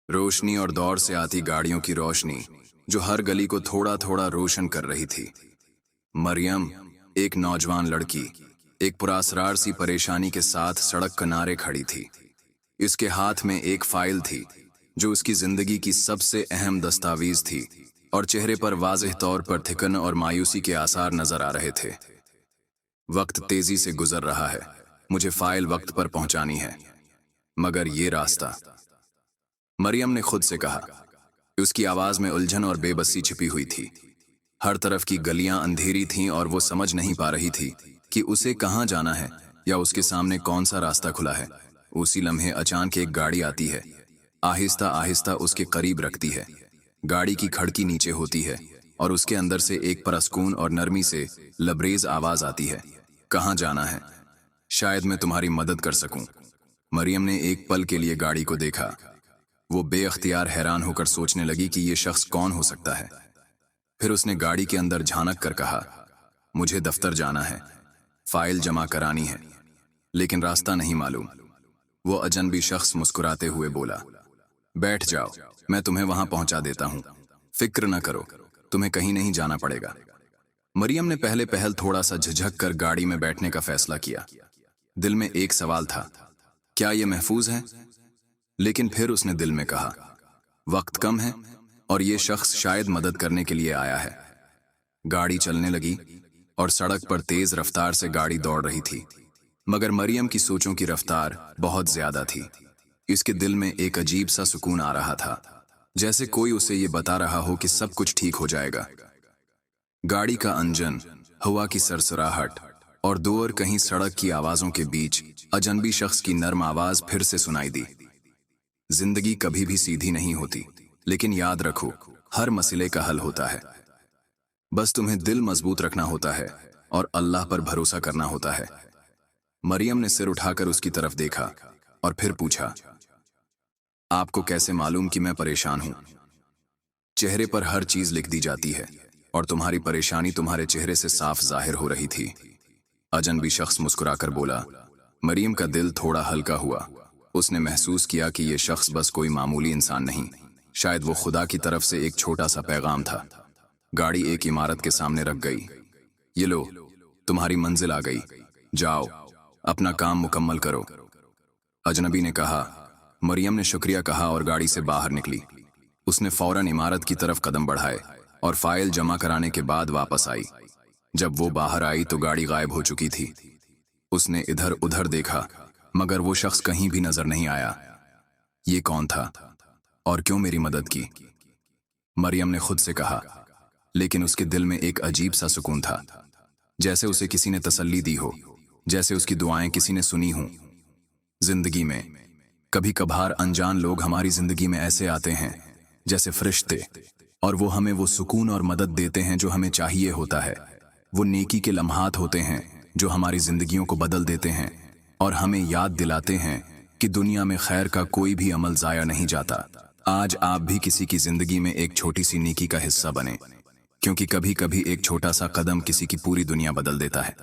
रोशनी और दौड़ से आती गाड़ियों की रोशनी जो हर गली को थोड़ा थोड़ा रोशन कर रही थी। मरियम, एक नौजवान लड़की, एक पुरअसरार सी परेशानी के साथ सड़क किनारे खड़ी थी। इसके हाथ में एक फाइल थी जो उसकी जिंदगी की सबसे अहम दस्तावेज थी और चेहरे पर वाज़ेह तौर पर थिकन और मायूसी के आसार नजर आ रहे थे। वक्त तेजी से गुजर रहा है, मुझे फाइल वक्त पर पहुंचानी है, मगर ये रास्ता। मरियम ने खुद से कहा। उसकी आवाज में उलझन और बेबसी छिपी हुई थी। हर तरफ की गलियां अंधेरी थीं और वो समझ नहीं पा रही थी कि उसे कहां जाना है या उसके सामने कौन सा रास्ता खुला है। उसी लम्हे अचानक एक गाड़ी आती है, आहिस्ता आहिस्ता उसके करीब रखती है। गाड़ी की खिड़की नीचे होती है और उसके अंदर से एक परस्कून और नरमी से लबरेज आवाज आती है, कहां जाना है? शायद मैं तुम्हारी मदद कर सकूं। मरियम ने एक पल के लिए गाड़ी को देखा। वो बेअख्तियार हैरान होकर सोचने लगी कि ये शख्स कौन हो सकता है। फिर उसने गाड़ी के अंदर झांक कर कहा, मुझे दफ्तर जाना है, फाइल जमा करानी है, लेकिन रास्ता नहीं मालूम। वो अजनबी शख्स मुस्कुराते हुए बोला, बैठ जाओ, मैं तुम्हें वहां पहुंचा देता हूं, फिक्र न करो, तुम्हें कहीं नहीं जाना पड़ेगा। मरियम ने पहले पहल थोड़ा सा झिझक कर गाड़ी में बैठने का फैसला किया। दिल में एक सवाल था, क्या ये महफूज है? लेकिन फिर उसने दिल में कहा, वक्त कम है और ये शख्स शायद मदद करने के लिए आया है। गाड़ी चलने लगी और सड़क पर तेज रफ्तार से गाड़ी दौड़ रही थी, मगर मरियम की सोचों की रफ्तार बहुत ज्यादा थी। इसके दिल में एक अजीब सा सुकून आ रहा था, जैसे कोई उसे ये बता रहा हो कि सब कुछ ठीक हो जाएगा। गाड़ी का इंजन, हवा की सरसराहट और दूर कहीं सड़क की आवाजों के बीच अजनबी शख्स की नर्म आवाज फिर से सुनाई दी। जिंदगी कभी भी सीधी नहीं होती, लेकिन याद रखो, हर मसले का हल होता है। बस तुम्हें दिल मजबूत रखना होता है और अल्लाह पर भरोसा करना होता है। मरियम ने सिर उठाकर उसकी तरफ देखा और फिर पूछा, आपको कैसे मालूम कि मैं परेशान हूं? चेहरे पर हर चीज लिख दी जाती है और तुम्हारी परेशानी तुम्हारे चेहरे से साफ जाहिर हो रही थी। अजनबी शख्स मुस्कुराकर बोला। मरियम का दिल थोड़ा हल्का हुआ। उसने महसूस किया कि यह शख्स बस कोई मामूली इंसान नहीं, शायद वो खुदा की तरफ से एक छोटा सा पैगाम था। गाड़ी एक इमारत के सामने रख गई। ये लो, तुम्हारी मंजिल आ गई, जाओ, अपना काम मुकम्मल करो, अजनबी ने कहा। मरियम ने शुक्रिया कहा और गाड़ी से बाहर निकली। उसने फौरन इमारत की तरफ कदम बढ़ाए और फाइल जमा कराने के बाद वापस आई। जब वो बाहर आई तो गाड़ी गायब हो चुकी थी। उसने इधर उधर देखा, मगर वो शख्स कहीं भी नजर नहीं आया। ये कौन था और क्यों मेरी मदद की? मरियम ने खुद से कहा, लेकिन उसके दिल में एक अजीब सा सुकून था, जैसे उसे किसी ने तसल्ली दी हो, जैसे उसकी दुआएं किसी ने सुनी हों। जिंदगी में कभी कभार अनजान लोग हमारी जिंदगी में ऐसे आते हैं जैसे फरिश्ते, और वो हमें वो सुकून और मदद देते हैं जो हमें चाहिए होता है। वो नेकी के लम्हात होते हैं जो हमारी जिंदगियों को बदल देते हैं और हमें याद दिलाते हैं कि दुनिया में खैर का कोई भी अमल जाया नहीं जाता। आज आप भी किसी की जिंदगी में एक छोटी सी नेकी का हिस्सा बने, क्योंकि कभी कभी एक छोटा सा कदम किसी की पूरी दुनिया बदल देता है।